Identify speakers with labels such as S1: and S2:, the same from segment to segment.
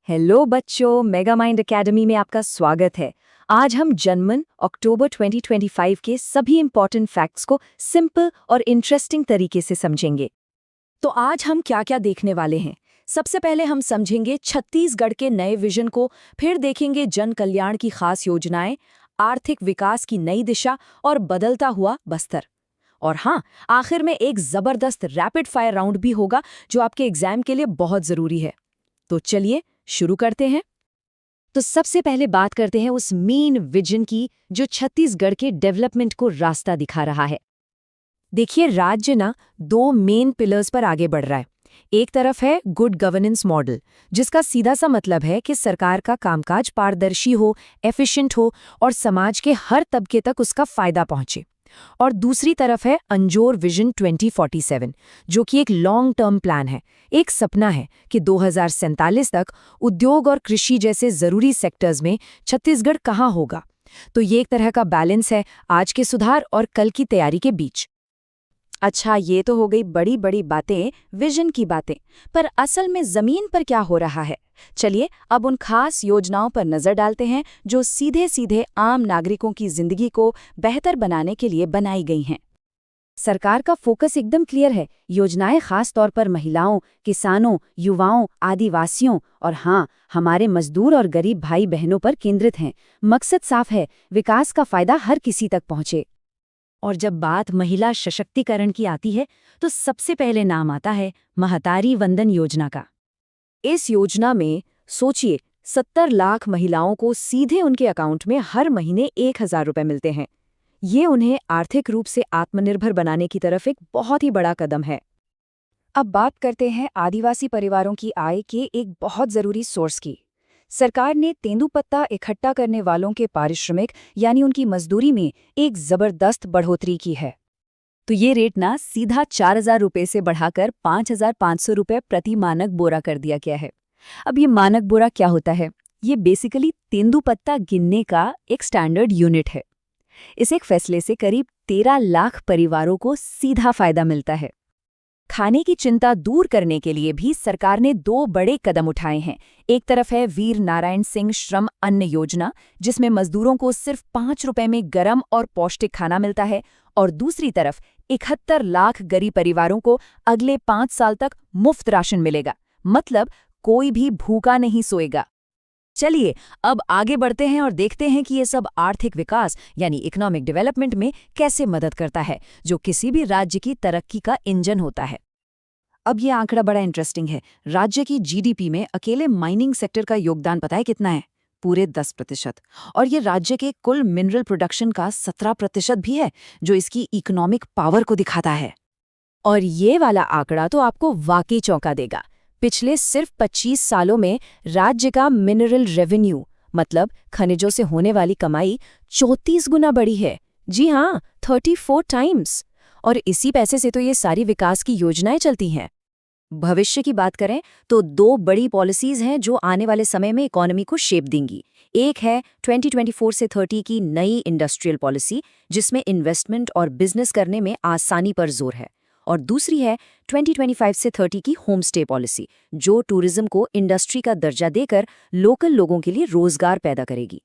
S1: Hello बच्चों, mega mind academy में आपका स्वागत है। आज हम जनमन अक्टूबर 2025 के सभी इंपॉर्टेंट फैक्ट्स को सिंपल और इंटरेस्टिंग तरीके से समझेंगे। तो आज हम क्या-क्या देखने वाले हैं? सबसे पहले हम समझेंगे छत्तीसगढ़ के नए विजन को, फिर देखेंगे जन कल्याण की खास योजनाएं, आर्थिक विकास की नई दिशा और बदलता हुआ बस्तर। और हाँ, आखिर में एक जबरदस्त रैपिड फायर राउंड भी होगा जो आपके एग्जाम के लिए बहुत जरूरी है। तो चलिए शुरू करते हैं। तो सबसे पहले बात करते हैं उस मेन विजन की जो छत्तीसगढ़ के डेवलपमेंट को रास्ता दिखा रहा है। देखिए, राज्य ना दो मेन पिलर्स पर आगे बढ़ रहा है। एक तरफ है गुड गवर्नेंस मॉडल, जिसका सीधा सा मतलब है कि सरकार का कामकाज पारदर्शी हो, एफिशिएंट हो और समाज के हर तबके तक उसका फायदा पहुंचे। और दूसरी तरफ है अंजोर विजन 2047, जो कि एक लॉन्ग टर्म प्लान है, एक सपना है कि 2047 तक उद्योग और कृषि जैसे जरूरी सेक्टर्स में छत्तीसगढ़ कहाँ होगा। तो ये एक तरह का बैलेंस है आज के सुधार और कल की तैयारी के बीच। अच्छा, ये तो हो गई बड़ी बड़ी बातें, विजन की बातें, पर असल में जमीन पर क्या हो रहा है? चलिए अब उन खास योजनाओं पर नजर डालते हैं जो सीधे सीधे आम नागरिकों की जिंदगी को बेहतर बनाने के लिए बनाई गई हैं। सरकार का फोकस एकदम क्लियर है। योजनाएं खास तौर पर महिलाओं, किसानों, युवाओं, आदिवासियों और हाँ, हमारे मजदूर और गरीब भाई बहनों पर केंद्रित हैं। मकसद साफ है, विकास का फायदा हर किसी तक पहुंचे। और जब बात महिला सशक्तिकरण की आती है तो सबसे पहले नाम आता है महतारी वंदन योजना का। इस योजना में सोचिए, 70 लाख महिलाओं को सीधे उनके अकाउंट में हर महीने 1,000 रुपए मिलते हैं। ये उन्हें आर्थिक रूप से आत्मनिर्भर बनाने की तरफ एक बहुत ही बड़ा कदम है। अब बात करते हैं आदिवासी परिवारों की आय के एक बहुत जरूरी सोर्स की। सरकार ने तेंदूपत्ता इकट्ठा करने वालों के पारिश्रमिक यानी उनकी मजदूरी में एक जबरदस्त बढ़ोतरी की है। तो ये रेट ना सीधा 4,000 रुपये से बढ़ाकर 5,500 रुपये प्रति मानक बोरा कर दिया गया है। अब ये मानक बोरा क्या होता है? ये बेसिकली तेंदूपत्ता गिनने का एक स्टैंडर्ड यूनिट है। इस एक फैसले से करीब 13 लाख परिवारों को सीधा फायदा मिलता है। खाने की चिंता दूर करने के लिए भी सरकार ने दो बड़े कदम उठाए हैं। एक तरफ है वीर नारायण सिंह श्रम अन्न योजना, जिसमें मजदूरों को सिर्फ 5 रुपए में गरम और पौष्टिक खाना मिलता है, और दूसरी तरफ 71 लाख गरीब परिवारों को अगले 5 साल तक मुफ्त राशन मिलेगा। मतलब कोई भी भूखा नहीं सोएगा। चलिए अब आगे बढ़ते हैं और देखते हैं कि ये सब आर्थिक विकास यानी इकोनॉमिक डेवलपमेंट में कैसे मदद करता है, जो किसी भी राज्य की तरक्की का इंजन होता है। अब ये आंकड़ा बड़ा इंटरेस्टिंग है। राज्य की जीडीपी में अकेले माइनिंग सेक्टर का योगदान पता है कितना है? पूरे 10%। और ये राज्य के कुल मिनरल प्रोडक्शन का 17% भी है, जो इसकी इकोनॉमिक पावर को दिखाता है। और ये वाला आंकड़ा तो आपको वाकई चौंका देगा। पिछले सिर्फ 25 सालों में राज्य का मिनरल रेवेन्यू मतलब खनिजों से होने वाली कमाई 34 गुना बढ़ी है। जी हाँ, 34 टाइम्स। और इसी पैसे से तो ये सारी विकास की योजनाएं चलती हैं। भविष्य की बात करें तो दो बड़ी पॉलिसीज हैं जो आने वाले समय में इकोनॉमी को शेप देंगी। एक है 2024 से 30 की नई इंडस्ट्रियल पॉलिसी, जिसमें इन्वेस्टमेंट और बिजनेस करने में आसानी पर जोर है, और दूसरी है 2025 से 30 की होम स्टे पॉलिसी, जो टूरिज्म को इंडस्ट्री का दर्जा देकर लोकल लोगों के लिए रोजगार पैदा करेगी।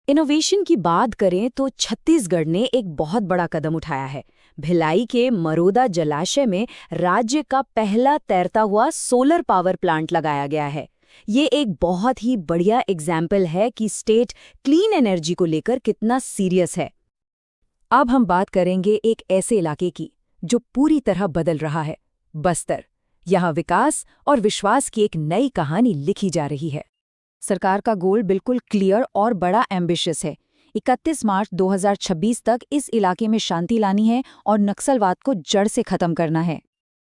S1: इनोवेशन की बात करें तो छत्तीसगढ़ ने एक बहुत बड़ा कदम उठाया है। भिलाई के मरोदा जलाशय में राज्य का पहला तैरता हुआ सोलर पावर प्लांट लगाया गया है। ये एक बहुत ही बढ़िया एग्जाम्पल है कि स्टेट क्लीन एनर्जी को लेकर कितना सीरियस है। अब हम बात करेंगे एक ऐसे इलाके की जो पूरी तरह बदल रहा है, बस्तर। यहाँ विकास और विश्वास की एक नई कहानी लिखी जा रही है। सरकार का गोल बिल्कुल क्लियर और बड़ा एम्बिशियस है। 31 मार्च 2026 तक इस इलाके में शांति लानी है और नक्सलवाद को जड़ से खत्म करना है।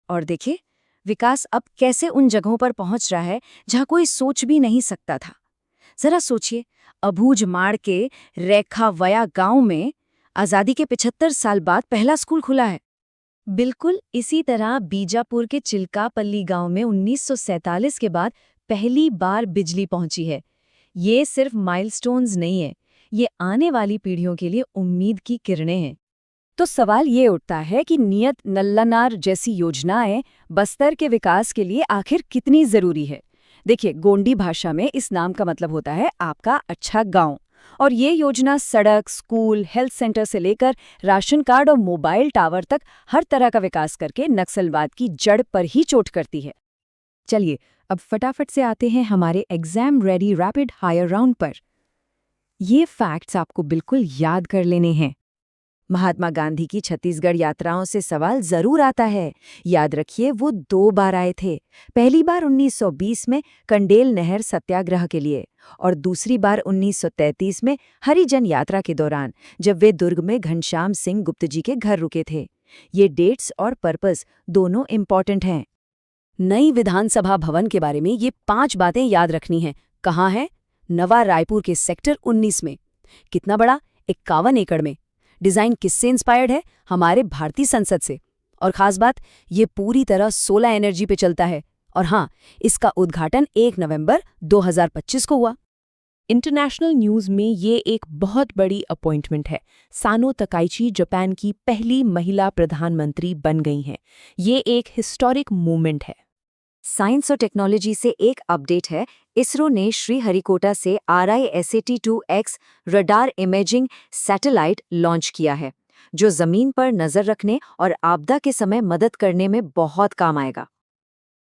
S1: और देखिए, विकास अब कैसे उन जगहों पर पहुंच रहा है जहां कोई सोच भी नहीं सकता था। जरा सोचिए, अबूझमाड़ के रेखावया गांव में आज़ादी के 75 साल बाद पहला स्कूल खुला है। बिल्कुल इसी तरह बीजापुर के चिल्कापल्ली गांव में 1947 के बाद पहली बार बिजली पहुंची है। ये सिर्फ माइलस्टोन्स नहीं है, ये आने वाली पीढ़ियों के लिए उम्मीद की किरणें हैं। तो सवाल ये उठता है कि नियत नल्लानार जैसी योजनाएं बस्तर के विकास के लिए आखिर कितनी जरूरी है? देखिए, गोंडी भाषा में इस नाम का मतलब होता है आपका अच्छा गांव। और ये योजना सड़क, स्कूल, हेल्थ सेंटर से लेकर राशन कार्ड और मोबाइल टावर तक हर तरह का विकास करके नक्सलवाद की जड़ पर ही चोट करती है। चलिए, अब फटाफट से आते हैं हमारे exam ready rapid fire round पर। ये फैक्ट्स आपको बिल्कुल याद कर लेने हैं। महात्मा गांधी की छत्तीसगढ़ यात्राओं से सवाल जरूर आता है। याद रखिए, वो 2 बार आए थे। पहली बार 1920 में कंडेल नहर सत्याग्रह के लिए और दूसरी बार 1933 में हरिजन यात्रा के दौरान, जब वे दुर्ग में घनश्याम सिंह गुप्त जी के घर रुके थे। ये डेट्स और पर्पस दोनों इम्पॉर्टेंट हैं। नई विधानसभा भवन के बारे में ये 5 बातें याद रखनी हैं। कहाँ है? नवा रायपुर के सेक्टर 19 में। कितना बड़ा? 51 एकड़ में। डिजाइन किससे इंस्पायर्ड है? हमारे भारतीय संसद से। और खास बात, ये पूरी तरह सोलर एनर्जी पे चलता है। और हाँ, इसका उद्घाटन 1 नवंबर 2025 को हुआ।
S2: इंटरनेशनल न्यूज़ में ये एक बहुत बड़ी अपॉइंटमेंट है। सानो तकाइची जापान की पहली महिला प्रधानमंत्री बन गई हैं। ये एक हिस्टोरिक मूवमेंट है।
S1: साइंस और टेक्नोलॉजी से एक अपडेट है। इसरो ने श्रीहरिकोटा से RISAT-2X radar imaging satellite launch किया है, जो जमीन पर नजर रखने और आपदा के समय मदद करने में बहुत काम आएगा।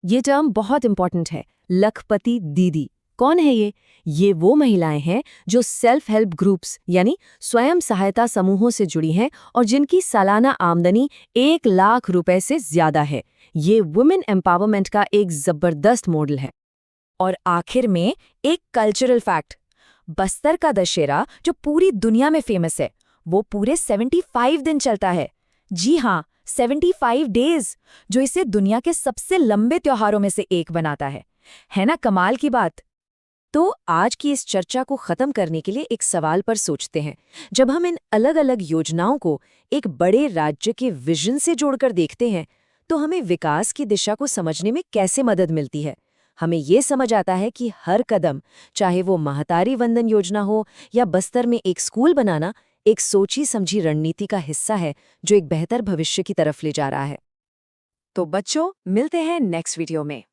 S2: ये टर्म बहुत इंपॉर्टेंट है। लखपति दीदी कौन है ये? ये वो महिलाएं हैं जो सेल्फ हेल्प ग्रुप्स यानी स्वयं सहायता समूहों से जुड़ी हैं और जिनकी सालाना आमदनी 1 लाख रुपए से ज्यादा है। ये वुमेन एम्पावरमेंट का एक जबरदस्त मॉडल है।
S1: और आखिर में एक कल्चरल फैक्ट। बस्तर का दशहरा, जो पूरी दुनिया में फेमस है, वो पूरे 75 दिन चलता है। जी हाँ, 75 डेज, जो इसे दुनिया के सबसे लंबे त्योहारों में से एक बनाता है ना कमाल की बात। तो आज की इस चर्चा को खत्म करने के लिए एक सवाल पर सोचते हैं। जब हम इन अलग अलग योजनाओं को एक बड़े राज्य के विजन से जोड़कर देखते हैं, तो हमें विकास की दिशा को समझने में कैसे मदद मिलती है? हमें ये समझ आता है कि हर कदम, चाहे वो महतारी वंदन योजना हो या बस्तर में एक स्कूल बनाना, एक सोची समझी रणनीति का हिस्सा है जो एक बेहतर भविष्य की तरफ ले जा रहा है। तो बच्चों, मिलते हैं नेक्स्ट वीडियो में।